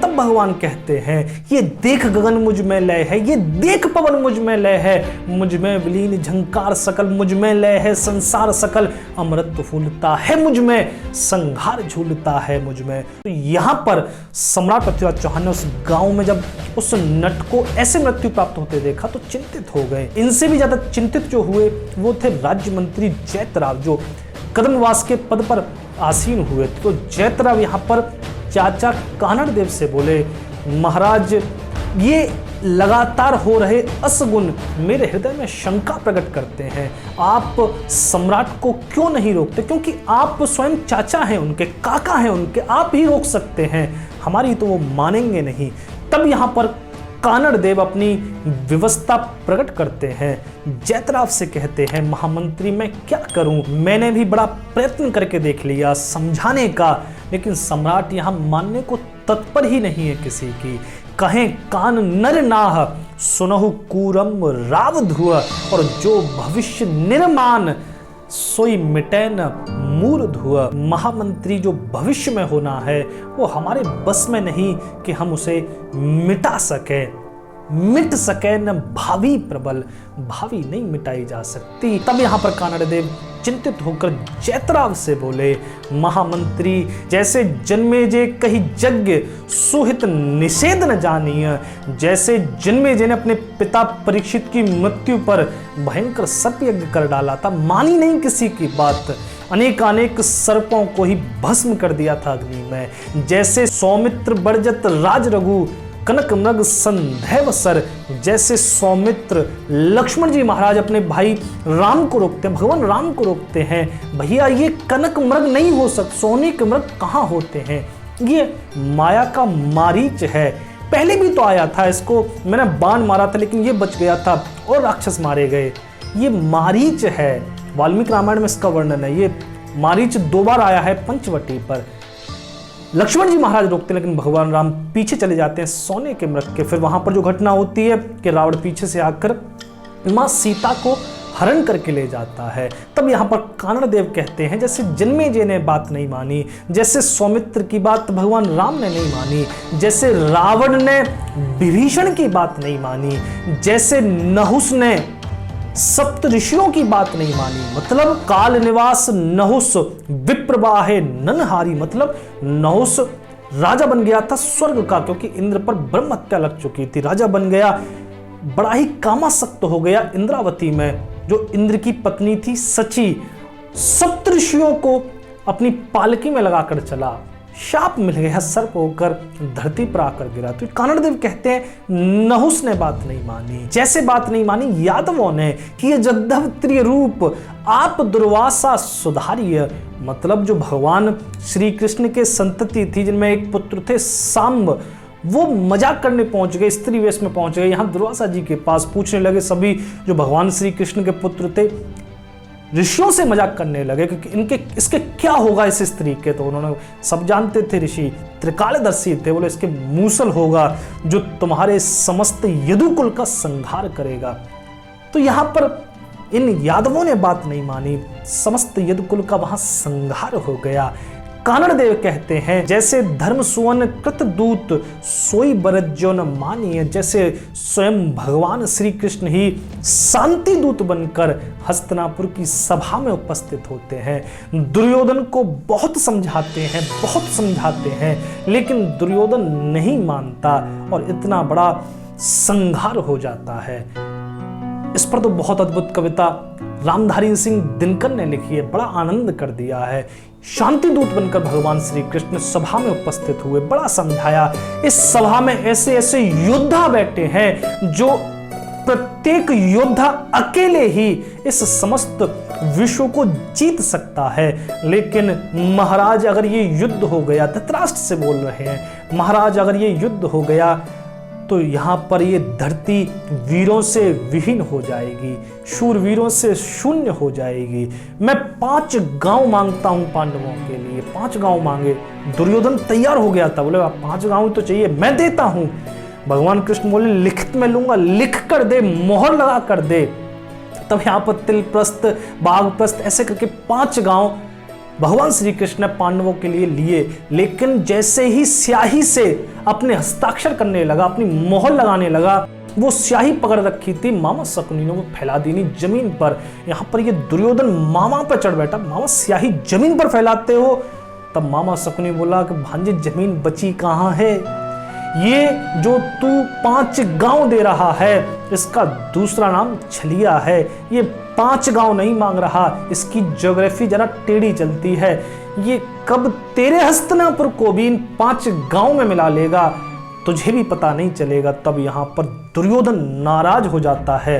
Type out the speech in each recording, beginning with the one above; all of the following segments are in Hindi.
तब भगवान कहते हैं ये देख गगन मुझ में लय है, ये देख पवन मुझ में लय है, मुझ में विलीन झंकार सकल, मुझ में लय है संसार सकल, अमृत फूलता है मुझ में, संघार झूलता है मुझ में। तो यहाँ पर सम्राट पृथ्वीराज चौहान ने उस गांव में जब उस नट को ऐसे मृत्यु प्राप्त होते देखा तो चिंतित हो गए। इनसे भी ज्यादा चिंतित जो हुए वो थे राज्य मंत्री जैतराव, जो कदमवास के पद पर आसीन हुए। तो जैतराव यहाँ पर चाचा कानड़ देव से बोले, महाराज ये लगातार हो रहे असगुण मेरे हृदय में शंका प्रकट करते हैं, आप सम्राट को क्यों नहीं रोकते, क्योंकि आप स्वयं चाचा हैं उनके, काका हैं उनके, आप ही रोक सकते हैं, हमारी तो वो मानेंगे नहीं। तब यहाँ पर कानड़ देव अपनी व्यवस्था प्रकट करते हैं, जैतराव से कहते हैं महामंत्री मैं क्या करूं, मैंने भी बड़ा प्रयत्न करके देख लिया समझाने का, लेकिन सम्राट यहाँ मानने को तत्पर ही नहीं है किसी की। कहें कान नर नाह सुनहु कूरम राव धुआ, और जो भविष्य निर्माण सोई मिटे न मूर धुआ। महामंत्री जो भविष्य में होना है वो हमारे बस में नहीं कि हम उसे मिटा सके, मिट सके न भावी प्रबल, भावी नहीं मिटाई जा सकती। तब यहाँ पर कानड़ देव चिंतित होकर जैतराव से बोले, महामंत्री जैसे जन्मेजय कही यज्ञ सुहित निषेध न जानिय, जैसे जन्मेजय ने अपने पिता परीक्षित की मृत्यु पर भयंकर सर्प यज्ञ कर डाला था, मानी नहीं किसी की बात, अनेक सर्पों को ही भस्म कर दिया था अग्नि में, जैसे सौमित्र बरजत राज रघु कनक मृग संदैव सर, जैसे सौमित्र लक्ष्मण जी महाराज अपने भाई राम को रोकते हैं, भगवान राम को रोकते हैं, भैया ये कनक मृग नहीं हो सकते, सोने के मृग कहाँ होते हैं, ये माया का मारीच है, पहले भी तो आया था, इसको मैंने बाण मारा था लेकिन ये बच गया था और राक्षस मारे गए, ये मारीच है। वाल्मीकि रामायण में इसका वर्णन है, ये मारीच 2 बार आया है पंचवटी पर। लक्ष्मण जी महाराज रोकते हैं लेकिन भगवान राम पीछे चले जाते हैं सोने के मृग के। फिर वहां पर जो घटना होती है कि रावण पीछे से आकर मां सीता को हरण करके ले जाता है। तब यहाँ पर कानड़ देव कहते हैं जैसे जन्मेजय ने बात नहीं मानी, जैसे सौमित्र की बात भगवान राम ने नहीं मानी, जैसे रावण ने विभीषण की बात नहीं मानी, जैसे नहुस ने सप्त ऋषियों की बात नहीं मानी, मतलब काल निवास नहुस विप्रवाहे ननहारी, मतलब नहुस राजा बन गया था स्वर्ग का, क्योंकि इंद्र पर ब्रह्म हत्या लग चुकी थी, राजा बन गया, बड़ा ही कामासक्त हो गया इंद्रावती में जो इंद्र की पत्नी थी सची, सप्त ऋषियों को अपनी पालकी में लगाकर चला, शाप मिल गया, सर्प होकर धरती पर आकर गिरा। तो कानड़ देव कहते हैं नहुस ने बात नहीं मानी, जैसे बात नहीं मानी यादवों ने कि ये जद्धव त्रिय रूप आप दुर्वासा सुधारिय, मतलब जो भगवान श्री कृष्ण के संतति थी जिनमें एक पुत्र थे सांब, वो मजाक करने पहुंच गए, स्त्री वेश में पहुंच गए यहाँ दुर्वासा जी के पास, पूछने लगे सभी जो भगवान श्री कृष्ण के पुत्र थे, ऋषियों से मजाक करने लगे कि इसके क्या होगा इस स्त्री के। तो उन्होंने, सब जानते थे ऋषि त्रिकालदर्शी थे, बोले इसके मूसल होगा जो तुम्हारे समस्त यदुकुल का संहार करेगा। तो यहाँ पर इन यादवों ने बात नहीं मानी, समस्त यदुकुल का वहां संहार हो गया। कानड़ देव कहते हैं जैसे धर्म सुवन कृत दूत सोई बरज्यो न मानिए, जैसे स्वयं भगवान श्री कृष्ण ही शांति दूत बनकर हस्तिनापुर की सभा में उपस्थित होते हैं, दुर्योधन को बहुत समझाते हैं लेकिन दुर्योधन नहीं मानता और इतना बड़ा संहार हो जाता है। इस पर तो बहुत अद्भुत कविता रामधारी सिंह दिनकर ने लिखी है, बड़ा आनंद कर दिया है। शांति दूत बनकर भगवान श्री कृष्ण सभा में उपस्थित हुए, बड़ा समझाया। इस सभा में ऐसे ऐसे योद्धा बैठे हैं जो प्रत्येक योद्धा अकेले ही इस समस्त विश्व को जीत सकता है, लेकिन महाराज अगर ये युद्ध हो गया, धृतराष्ट्र से बोल रहे हैं, महाराज अगर ये युद्ध हो गया तो यहाँ पर ये धरती वीरों से विहीन हो जाएगी, शूरवीरों से शून्य हो जाएगी। मैं 5 गांव मांगता हूं पांडवों के लिए, 5 गांव मांगे। दुर्योधन तैयार हो गया था, बोले 5 गांव तो चाहिए, मैं देता हूं। भगवान कृष्ण बोले लिखित में लूंगा, लिख कर दे, मोहर लगा कर दे। तब यहाँ पर तिलप्रस्थ, बाघप्रस्थ ऐसे करके 5 गांव भगवान श्री कृष्ण ने पांडवों के लिए लिए, लेकिन जैसे ही स्याही से अपने हस्ताक्षर करने लगा, अपनी मोहर लगाने लगा, वो स्याही पकड़ रखी थी मामा शकुनी ने, वो फैला दी नहीं जमीन पर। यहां पर ये दुर्योधन मामा पर चढ़ बैठा, मामा स्याही जमीन पर फैलाते हो। तब मामा शकुनी बोला कि भांजे जमीन बची कहां है, ये जो तू 5 गांव दे रहा है इसका दूसरा नाम छलिया है। ये 5 गांव नहीं मांग रहा, इसकी ज्योग्राफी जरा टेढ़ी चलती है। ये कब तेरे हस्तिनापुर को भी इन 5 गांव में मिला लेगा, तुझे भी पता नहीं चलेगा। तब यहां पर दुर्योधन नाराज हो जाता है,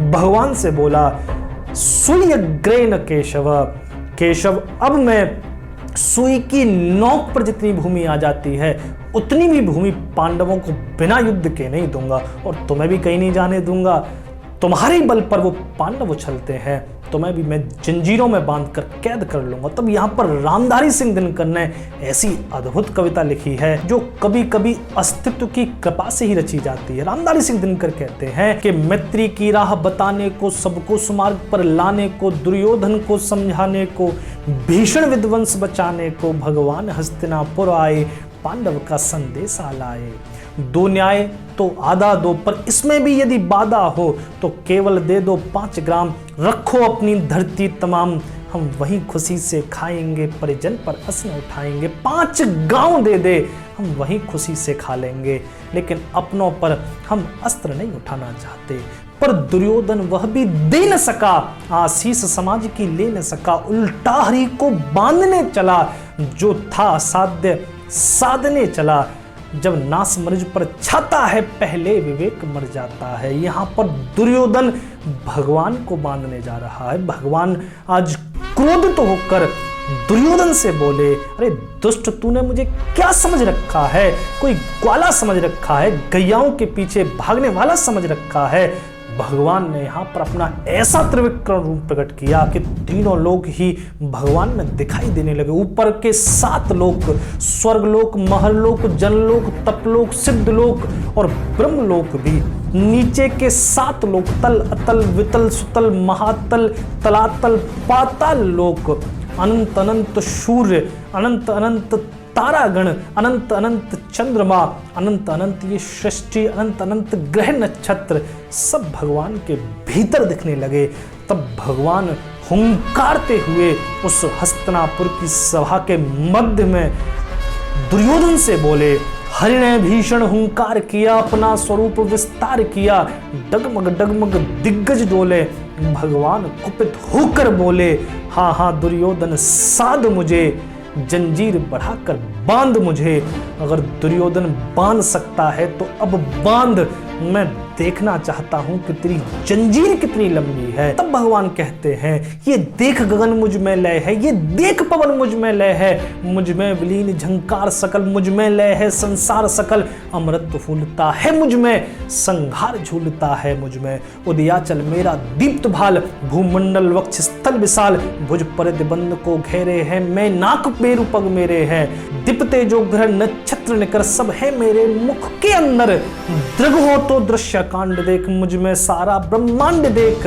भगवान से बोला सुई अग्रेन केशव, केशव अब मैं सुई की नोक पर जितनी भूमि आ जाती है उतनी भी भूमि पांडवों को बिना युद्ध के नहीं दूंगा, और तुम्हें भी कहीं नहीं जाने दूंगा। तुम्हारे बल पर वो पांडव उछलते हैं, तुम्हें भी मैं जंजीरों में बांधकर कैद कर लूंगा। तब यहाँ पर रामधारी सिंह दिनकर ने ऐसी अद्भुत कविता लिखी है जो कभी कभी अस्तित्व की कृपा से ही रची जाती है। रामधारी सिंह दिनकर कहते हैं कि मैत्री की राह बताने को, सबको सुमार्ग पर लाने को, दुर्योधन को समझाने को, भीषण विध्वंस बचाने को, भगवान हस्तिनापुर आए, पांडव का संदेशा लाए। दो न्याय तो आधा दो, पर इसमें भी यदि बाधा हो तो केवल दे दो 5 ग्राम, रखो अपनी धरती तमाम, हम वहीं खुशी से खाएंगे, परिजन पर असन उठाएंगे। 5 गांव दे दे, हम वहीं खुशी से खा लेंगे, लेकिन अपनों पर हम अस्त्र नहीं उठाना चाहते। पर दुर्योधन वह भी दे न सका, आशीष समाज की ले न सका, उल्टा हरि को बांधने चला, जो था असाध्य साधने चला। जब नास मर्ज पर छाता है, पहले विवेक मर जाता है। यहाँ पर दुर्योधन भगवान को बांधने जा रहा है। भगवान आज क्रोधित होकर दुर्योधन से बोले, अरे दुष्ट, तूने मुझे क्या समझ रखा है? कोई ग्वाला समझ रखा है? गैयाओं के पीछे भागने वाला समझ रखा है? भगवान ने यहाँ पर अपना ऐसा त्रिविक्रम रूप प्रकट किया कि तीनों लोग ही भगवान में दिखाई देने लगे। ऊपर के 7 लोक, स्वर्गलोक, महरलोक, जनलोक, तपलोक, सिद्धलोक और ब्रह्मलोक भी, नीचे के 7 लोक, तल, अतल, वितल, सुतल, महातल, तलातल, पाताल लोक, अनंत अनंत सूर्य, अनंत अनंत तारागण, अनंत अनंत चंद्रमा, अनंत अनंत ये सृष्टि, अनंत अनंत ग्रह नक्षत्र सब भगवान के भीतर दिखने लगे। तब भगवान हुंकारते हुए उस हस्तिनापुर की सभा के मध्य में दुर्योधन से बोले, हरि ने भीषण हुंकार किया, अपना स्वरूप विस्तार किया, डगमग डगमग दिग्गज डोले। भगवान कुपित होकर बोले, हाँ हाँ दुर्योधन, साध मुझे, जंजीर बढ़ाकर बांध मुझे। अगर दुर्योधन बांध सकता है तो अब बांध, मैं देखना चाहता हूं कि तेरी जंजीर कितनी लंबी है। तब भगवान कहते हैं, ये देख गगन मुझ में लय है, ये देख पवन मुझ में लय है, मुझ में विलीन झंकार सकल, मुझ में लय है संसार सकल, अमृत फूलता है मुझ में, संघार झूलता है मुझ में। उदयाचल मेरा दीप्त भाल, भूमंडल वक्ष स्थल विशाल, भुज परिध बंद को घेरे हैं, मैं नाक पेरु पग मेरे हैं, दीपते जो ग्रह नक्षत्र निकर, सब है मेरे मुख के अंदर। दृग हो तो दृश्य कांड देख, मुझ में सारा ब्रह्मांड देख।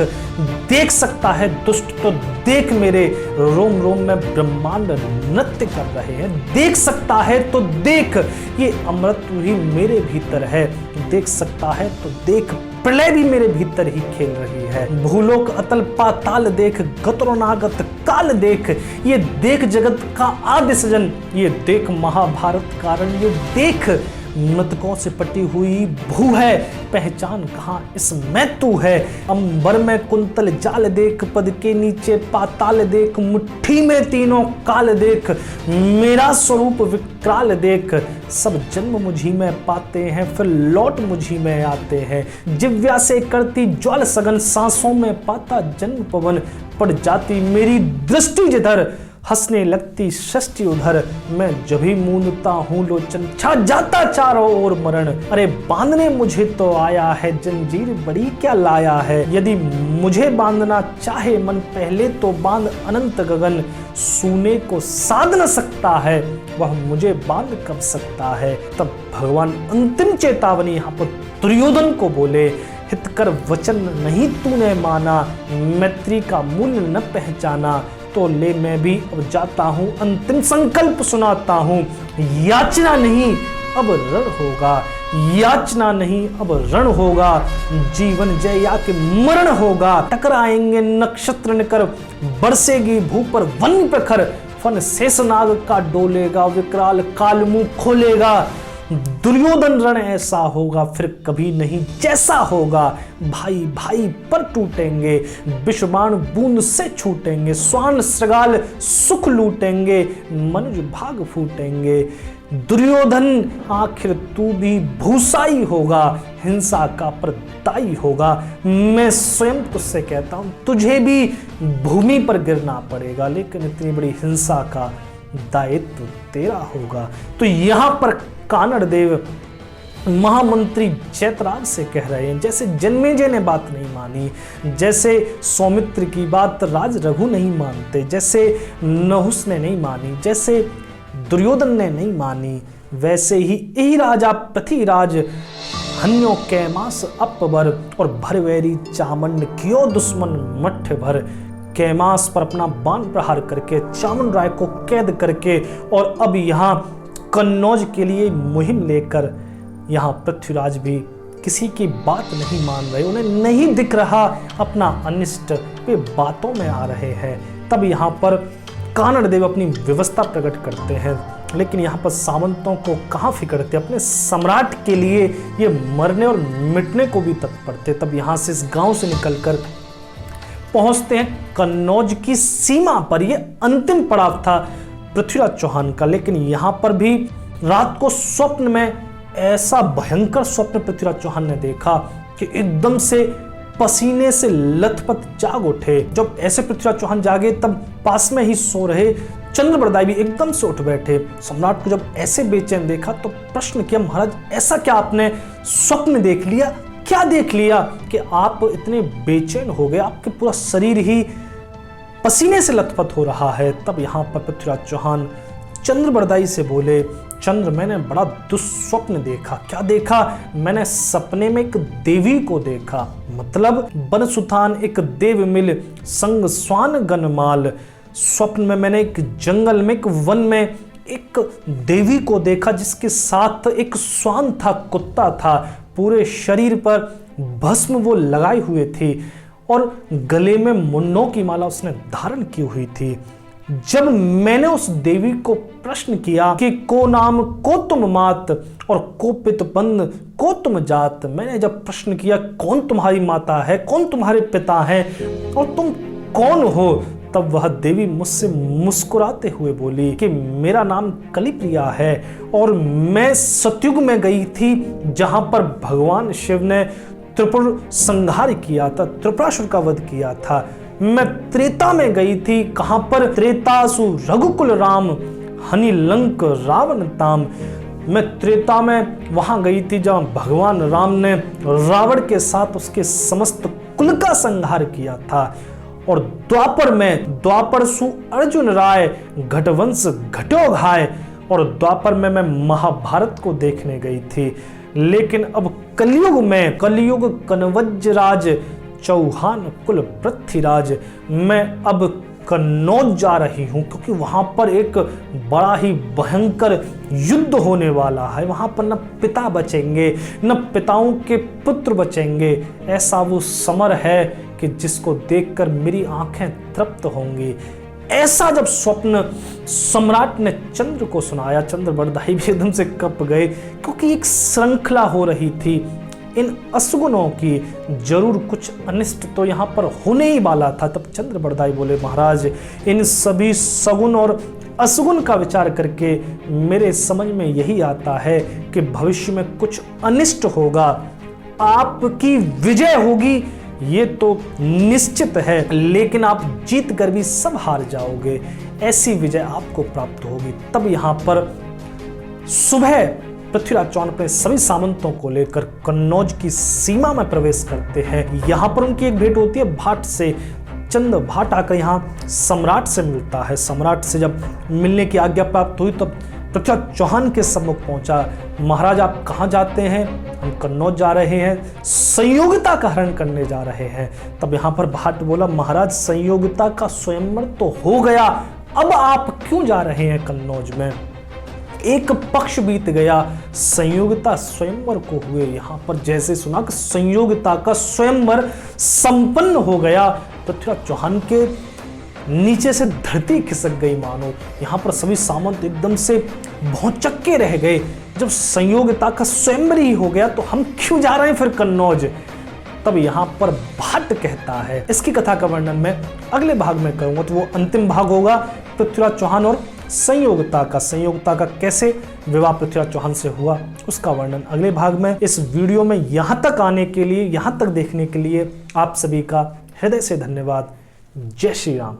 देख सकता है दुष्ट तो देख, मेरे रोम रोम में ब्रह्मांड नृत्य कर रहे हैं। देख सकता है तो देख, ये अमृत ही मेरे भीतर है। देख सकता है तो देख, प्रलय भी मेरे भीतर ही खेल रही है। भूलोक अतल पाताल देख, गतरोनागत काल देख, ये देख जगत का आदि सृजन, ये देख महाभारत कारण, ये देख मृतकों से पटी हुई भू है, पहचान कहाँ इसमें तू है। अंबर में कुंतल जाल देख, पद के नीचे पाताल देख, मुट्ठी में तीनों काल देख, मेरा स्वरूप विकराल देख। सब जन्म मुझी में पाते हैं, फिर लौट मुझी में आते हैं। जिव्या से करती ज्वाल सगन, सांसों में पाता जन्म पवन, पड़ जाती मेरी दृष्टि जिधर, हंसने लगती सृष्टि उधर। मैं जब ही मूंदता हूँ लोचन, छा जाता चारों ओर मरण। अरे बांधने मुझे तो आया है, जंजीर बड़ी क्या लाया है। यदि मुझे बांधना चाहे मन, पहले तो बांध अनंत गगन। सूने को साध न सकता है, वह मुझे बांध कब सकता है। तब भगवान अंतिम चेतावनी यहाँ पर दुर्योधन को बोले, हितकर वचन नहीं तूने माना, मैत्री का मूल्य न पहचाना। तो ले मैं भी अब जाता हूँ, अंतिम संकल्प सुनाता हूँ। याचना नहीं अब रण होगा, याचना नहीं अब रण होगा, जीवन जय या के मरण होगा। टकराएंगे नक्षत्र निकर, बरसेगी भू पर वन प्रखर, फन शेषनाग का डोलेगा, विकराल काल मुंह खोलेगा। दुर्योधन रण ऐसा होगा फिर कभी नहीं जैसा होगा, भाई भाई पर टूटेंगे, विषबाण बूंद से छूटेंगे, स्वान श्रृगाल सुख लूटेंगे, मनुज भाग फूटेंगे। दुर्योधन आखिर तू भी भूसाई होगा, हिंसा का प्रदायी होगा। मैं स्वयं तुझसे कहता हूं तुझे भी भूमि पर गिरना पड़ेगा, लेकिन इतनी बड़ी हिंसा का दायित्व तेरा होगा। तो यहां पर कानड़ देव महामंत्री जयद्रथ से कह रहे हैं, जैसे जन्मेजय ने बात नहीं मानी, जैसे सौमित्र की बात राज रघु नहीं मानते, जैसे नहुस ने नहीं मानी, जैसे दुर्योधन ने नहीं मानी, वैसे ही यही राजा पृथ्वीराज हन्यो कैमास अपबर और भरवैरी चामंड कियो दुश्मन मठ भर। कैमास पर अपना बाण प्रहार करके चामुंड राय को कैद करके और अब यहाँ कन्नौज के लिए मुहिम लेकर यहाँ पृथ्वीराज भी किसी की बात नहीं मान रहे, उन्हें नहीं दिख रहा अपना अनिष्ट, वे बातों में आ रहे हैं। तब यहाँ पर कानड़ देव अपनी व्यवस्था प्रकट करते हैं, लेकिन यहाँ पर सामंतों को कहाँ फिक्र थे, अपने सम्राट के लिए ये मरने और मिटने को भी तत्पर थे। तब यहाँ से इस गांव से निकलकर पहुंचते हैं कन्नौज की सीमा पर। ये अंतिम पड़ाव था पृथ्वीराज चौहान का, लेकिन यहाँ पर भी रात को स्वप्न में ऐसा भयंकर स्वप्न पृथ्वीराज चौहान ने देखा कि एकदम से पसीने से लथपथ जाग उठे। जब ऐसे पृथ्वीराज चौहान जागे तब पास में ही सो रहे चंद्रबरदाई भी एकदम से उठ बैठे। सम्राट को जब ऐसे बेचैन देखा तो प्रश्न किया, महाराज ऐसा क्या आपने स्वप्न देख लिया, क्या देख लिया कि आप इतने बेचैन हो गए, आपके पूरा शरीर ही पसीने से लथपथ हो रहा है। तब यहाँ पर पृथ्वीराज चौहान चंद्रबरदाई से बोले, चंद्र मैंने बड़ा दुस्वप्न देखा। क्या देखा? मैंने सपने में एक देवी को देखा, मतलब बनसुतान एक देव मिल संग स्वान गनमाल। स्वप्न में मैंने एक जंगल में, एक वन में एक देवी को देखा जिसके साथ एक स्वान था, कुत्ता था, पूरे शरीर पर भस्म वो लगाई हुए थी और गले में मुन्नों की माला उसने धारण की हुई थी। जब मैंने उस देवी को प्रश्न किया कि को नाम को तुम मात और को पित बंद को तुम जात, मैंने जब प्रश्न किया कौन तुम्हारी माता है, कौन तुम्हारे पिता है और तुम कौन हो, तब वह देवी मुझसे मुस्कुराते हुए बोली कि मेरा नाम कलिप्रिया है और मैं सतयुग में गई थी जहां पर भगवान शिव ने त्रिपुर संहार किया था, त्रिपुरासुर का वध किया था। मैं त्रेता में गई थी, कहां पर? त्रेतासु रघुकुल राम हनि लंक रावण ताम। मैं त्रेता में वहां गई थी जहां भगवान राम ने रावण के साथ उसके समस्त कुल का संहार किया था। और द्वापर में, द्वापर सु अर्जुन राय घटवंश घटो घाय, और द्वापर में मैं महाभारत को देखने गई थी। लेकिन अब कलयुग में, कलयुग कनवज्जराज चौहान कुल पृथ्वीराज, मैं अब कन्नौज जा रही हूं क्योंकि वहां पर एक बड़ा ही भयंकर युद्ध होने वाला है। वहां पर न पिता बचेंगे न पिताओं के पुत्र बचेंगे। ऐसा वो समर है कि जिसको देखकर मेरी आंखें तृप्त होंगी। ऐसा जब स्वप्न सम्राट ने चंद्र को सुनाया, चंद्रबरदाई भी एकदम से कप गए क्योंकि एक श्रृंखला हो रही थी इन असगुनों की, जरूर कुछ अनिष्ट तो यहाँ पर होने ही वाला था। तब चंद्रबरदाई बोले, महाराज इन सभी सगुन और असगुन का विचार करके मेरे समझ में यही आता है कि भविष्य में कुछ अनिष्ट होगा, आपकी विजय होगी ये तो निश्चित है, लेकिन आप जीत कर भी सब हार जाओगे, ऐसी विजय आपको प्राप्त होगी। तब यहाँ पर सुबह पृथ्वीराज चौहान अपने सभी सामंतों को लेकर कन्नौज की सीमा में प्रवेश करते हैं। यहाँ पर उनकी एक भेंट होती है भाट से। चंद भाट आकर यहाँ सम्राट से मिलता है। सम्राट से जब मिलने की आज्ञा प्राप्त हुई तब पृथ्वीराज चौहान के सम्मुख पहुंचा। महाराज आप कहाँ जाते हैं? हम कन्नौज जा रहे हैं, संयोगिता का हरण करने जा रहे हैं। तब यहाँ पर भाट बोला, महाराज संयोगिता का स्वयंवर तो हो गया, अब आप क्यों जा रहे हैं कन्नौज में? एक पक्ष बीत गया, संयोगिता स्वयंवर को हुए। यहां पर जैसे सुना कि संयोगिता का स्वयंवर संपन्न हो गया, पृथ्वीराज चौहान के नीचे से धरती खिसक गई मानो। यहां पर सभी सामंत एकदम से भौचक्के रह गए। जब संयोगिता का स्वयंवर ही हो गया तो हम क्यों जा रहे हैं फिर कन्नौज? तब यहां पर भाट कहता है, इसकी कथा का वर्णन मैं अगले भाग में करूंगा, तो वो अंतिम भाग होगा पृथ्वीराज चौहान और संयोगिता का कैसे विवाह पृथ्वीराज चौहान से हुआ, उसका वर्णन अगले भाग में। इस वीडियो में यहां तक आने के लिए, यहां तक देखने के लिए आप सभी का हृदय से धन्यवाद। जय श्री राम।